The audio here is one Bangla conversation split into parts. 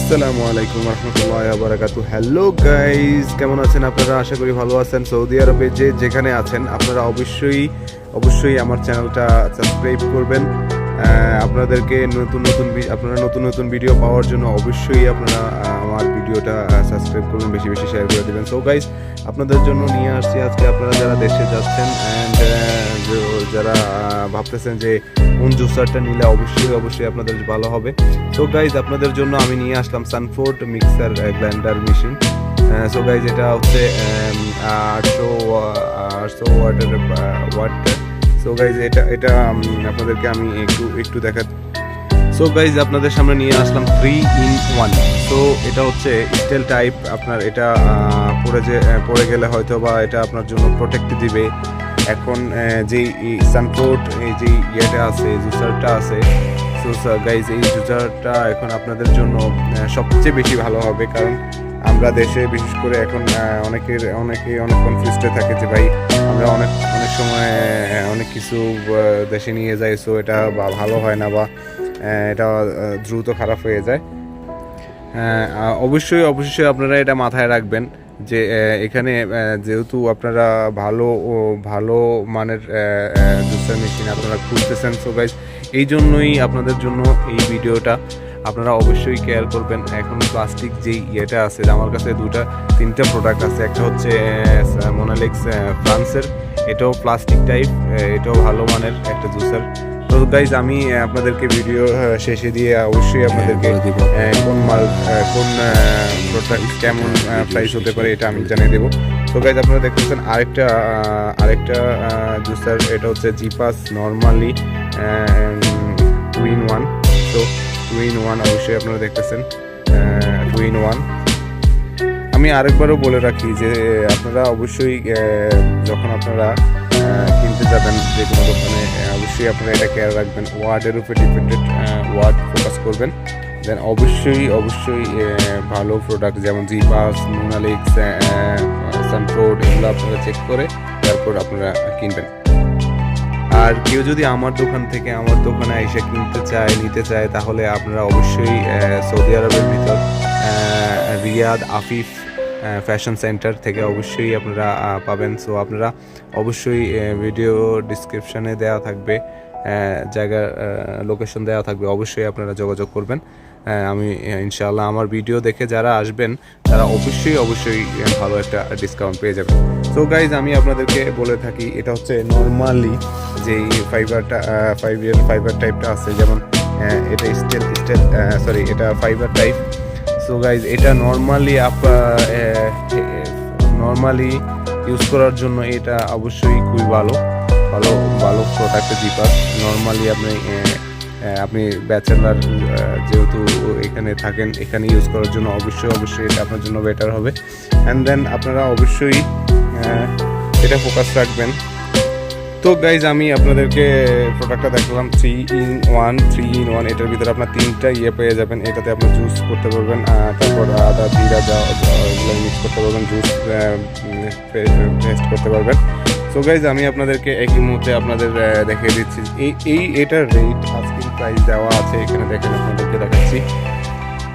আসসালামু আলাইকুম রহমতুল্লাহি ওয়া বারাকাতুহু। হ্যালো গাইস, কেমন আছেন আপনারা? আশা করি ভালো আছেন। সৌদি আরবে যেখানে আছেন আপনারা অবশ্যই আমার চ্যানেলটা সাবস্ক্রাইব করবেন। আপনাদেরকে নতুন নতুন ভিডিও পাওয়ার জন্য অবশ্যই আপনারা আমার ভিডিওটা সাবস্ক্রাইব করবেন, বেশি বেশি শেয়ার করে দেবেন। সো গাইস, আপনাদের জন্য নিয়ে আসছি আজকে আপনারা যারা দেশে যাচ্ছেন অ্যান্ড যারা ভাবতেছেন যে কোন জুসারটা নিলে অবশ্যই আপনাদের ভালো হবে। সো গাইজ, আপনাদের জন্য আমি নিয়ে আসলাম Sanford mixer blender machine. So guys, এটা হচ্ছে 800 ওয়াট। সো গাইজ, এটা আপনাদেরকে আমি একটু দেখা। সো গাইজ, আপনাদের সামনে নিয়ে আসলাম 3-in-1। সো এটা হচ্ছে স্টিল টাইপ। আপনার এটা পড়ে গেলে হয়তো বা এটা আপনার জন্য প্রোটেক্ট দিবে। এখন যেই সানফোর্ড এই যে ইয়েটা আছে, জুসারটা আছে, সো গাইজ এই জুসারটা এখন আপনাদের জন্য সবচেয়ে বেশি ভালো হবে। কারণ আমরা দেশে বিশেষ করে এখন অনেকেই অনেক কনফিউজড থাকে যে ভাই আমরা অনেক সময় অনেক কিছু দেশে নিয়ে যাই, সো এটা বা ভালো হয় না বা এটা দ্রুত খারাপ হয়ে যায়। অবশ্যই আপনারা এটা মাথায় রাখবেন যে এখানে যেহেতু আপনারা ভালো মানের জুসার মেশিন আপনারা খুঁজতেছেন। সো গাইজ, এই জন্যই আপনাদের জন্য এই ভিডিওটা। আপনারা অবশ্যই কেয়ার করবেন। এখন প্লাস্টিক যেই ইয়েটা আছে, আমার কাছে 2-3টা প্রোডাক্ট আছে। একটা হচ্ছে মোনালিক্স ফ্রান্সের, এটাও প্লাস্টিক টাইপ, এটাও ভালো মানের একটা জুসার। তো গাইজ, আমি আপনাদেরকে ভিডিও শেষে দিয়ে অবশ্যই আপনাদেরকে কোন প্রোডাক্ট কেমন প্রাইস হতে পারে এটা আমি জানিয়ে দেবো। তো গাইজ, আপনারা দেখতেছেন আরেকটা জুসার, এটা হচ্ছে জিপাস নর্মালি 2-in-1। তো 2-in-1 অবশ্যই আপনারা দেখতেছেন 2-in-1। আমি আরেকবারও বলে রাখি যে আপনারা অবশ্যই যখন আপনারা কিনতে যাবেন যে কোনো দোকানে, অবশ্যই আপনারা এটা কেয়ার রাখবেন। ওয়ার্ডের উপরে ডিপেন্ডেন্ট, ওয়ার্ড ফোকাস করবেন। দেন অবশ্যই ভালো প্রোডাক্ট যেমন জিপাস, মোনালিক্স, সানফোর্ড, এগুলো আপনারা চেক করে তারপর আপনারা কিনবেন। আর কেউ যদি আমার দোকানে এসে নিতে চায় তাহলে আপনারা অবশ্যই সৌদি আরবের ভিতর রিয়াদ আফিফ ফ্যাশন সেন্টার থেকে অবশ্যই আপনারা পাবেন। সো আপনারা অবশ্যই ভিডিও ডিসক্রিপশানে দেওয়া থাকবে, জায়গার লোকেশন দেওয়া থাকবে, অবশ্যই আপনারা যোগাযোগ করবেন। আমি ইনশাআল্লাহ আমার ভিডিও দেখে যারা আসবেন তারা অবশ্যই ভালো একটা ডিসকাউন্ট পেয়ে যাবেন। সো গাইজ, আমি আপনাদেরকে বলে থাকি এটা হচ্ছে নর্মালি যেই ফাইবার টাইপটা আছে, যেমন এটা এটা ফাইবার টাইপ। সো গাইজ, এটা নর্মালি ইউজ করার জন্য এটা অবশ্যই খুবই ভালো প্রোডাক্ট জিপাস। নর্মালি আপনি ব্যাচেলার যেহেতু এখানে থাকেন, এখানে ইউজ করার জন্য অবশ্যই এটা আপনার জন্য বেটার হবে। অ্যান্ড দেন আপনারা অবশ্যই এটা ফোকাস রাখবেন। তো গাইজ, আমি আপনাদেরকে প্রোডাক্টটা দেখলাম 3-in-1। এটার ভিতরে আপনার 3টা পেয়ে যাবেন। এটাতে আপনি জুস করতে পারবেন, তারপর আদা জিরা এগুলো মিক্স করতে পারবেন, জুস পেস্ট করতে পারবেন। সো গাইজ, আমি আপনাদেরকে একই মুহূর্তে আপনাদের দেখিয়ে দিচ্ছি এটার রেট আজকের প্রাইস দেওয়া আছে এখানে, দেখেন আপনাদেরকে দেখাচ্ছি।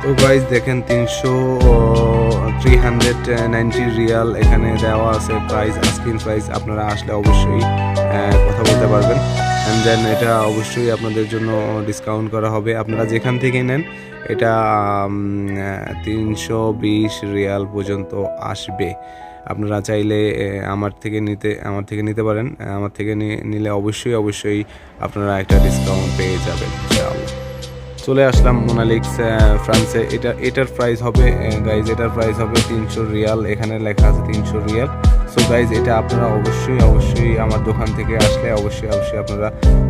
তো গাইজ দেখেন 390 রিয়াল এখানে দেওয়া আছে প্রাইস, আজকিং প্রাইস। আপনারা আসলে অবশ্যই কথা বলতে পারবেন। অ্যান্ড দেন এটা অবশ্যই আপনাদের জন্য ডিসকাউন্ট করা হবে। আপনারা যেখান থেকে নেন এটা 320 রিয়াল পর্যন্ত আসবে। আপনারা চাইলে আমার থেকে নিতে পারেন। আমার থেকে নিলে অবশ্যই আপনারা একটা ডিসকাউন্ট পেয়ে যাবেন ইনশাআল্লাহ। চলে আসলাম মোনালিক্স ফ্রান্সে। এটার প্রাইস হবে গাইজ, এটার প্রাইস হবে 300 রিয়াল। এখানে লেখা আছে 300 রিয়াল। সো গাইজ, এটা আপনারা অবশ্যই আমার দোকান থেকে আসলে অবশ্যই আপনারা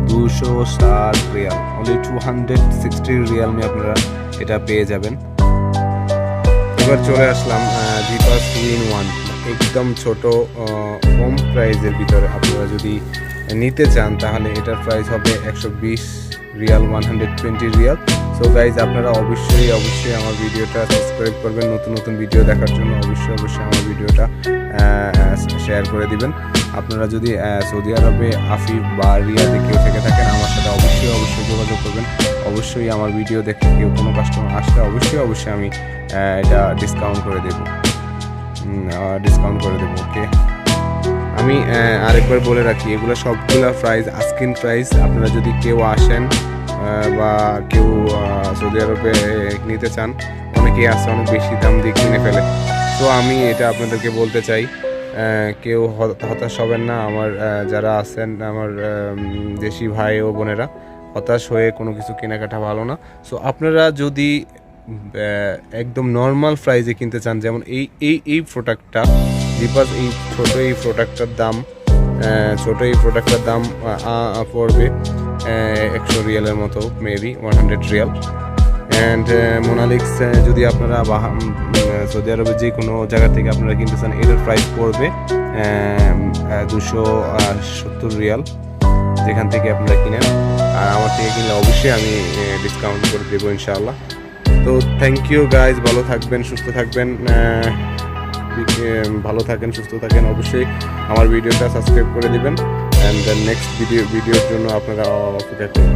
260 রিয়াল, অনলি 260 রিয়াল আপনারা এটা পেয়ে যাবেন। এবার চলে আসলাম জিপাস 2-in-1, একদম ছোট কম প্রাইসের ভিতরে। আপনারা যদি নিতে চান তাহলে এটার প্রাইস হবে 120 রিয়াল, 120 রিয়াল। সো গাইজ আপনারা অবশ্যই আমার ভিডিওটা সাবস্ক্রাইব করবেন, নতুন ভিডিও দেখার জন্য অবশ্যই আমার ভিডিওটা শেয়ার করে দিবেন। আপনারা যদি সৌদি আরবে আফিফ বা রিয়াদে কেউ থেকে থাকেন আমার সাথে অবশ্যই যোগাযোগ করবেন। অবশ্যই আমার ভিডিও দেখে কেউ কোনো কাস্টমার আসলে অবশ্যই আমি এটা ডিসকাউন্ট করে দেবো। ওকে, আমি আরেকবার বলে রাখি, এগুলো সবগুলা প্রাইস আস্কিং প্রাইস। আপনারা যদি কেউ আসেন বা কেউ সৌদি আরবে নিতে চান, অনেকেই আছে অনেক বেশি দাম দিয়ে কিনে ফেলে। তো আমি এটা আপনাদেরকে বলতে চাই, কেউ হতাশ হবেন না। আমার যারা আছেন আমার দেশি ভাই ও বোনেরা, হতাশ হয়ে কোনো কিছু কেনাকাটা ভালো না। সো আপনারা যদি একদম নর্মাল প্রাইসে কিনতে চান, যেমন এই প্রোডাক্টটা জিপাস, এই প্রোডাক্টটার দাম পড়বে 100 রিয়ালের মতো, মেবি 100 রিয়াল। অ্যান্ড মোনালিক্স যদি আপনারা সৌদি আরবের যে কোনো জায়গা থেকে আপনারা কিনতে চান, এটার প্রাইস পড়বে 270 রিয়াল, যেখান থেকে আপনারা কিনেন। আর আমার থেকে কিনলে অবশ্যই আমি ডিসকাউন্ট করে দেবো ইনশাআল্লাহ। তো থ্যাংক ইউ গাইজ, ভালো থাকবেন, সুস্থ থাকবেন, সুস্থ থাকেন। অবশ্যই আমার ভিডিওটা সাবস্ক্রাইব করে দিবেন। অ্যান্ড নেক্সট ভিডিওর জন্য আপনারা অপেক্ষা করুন।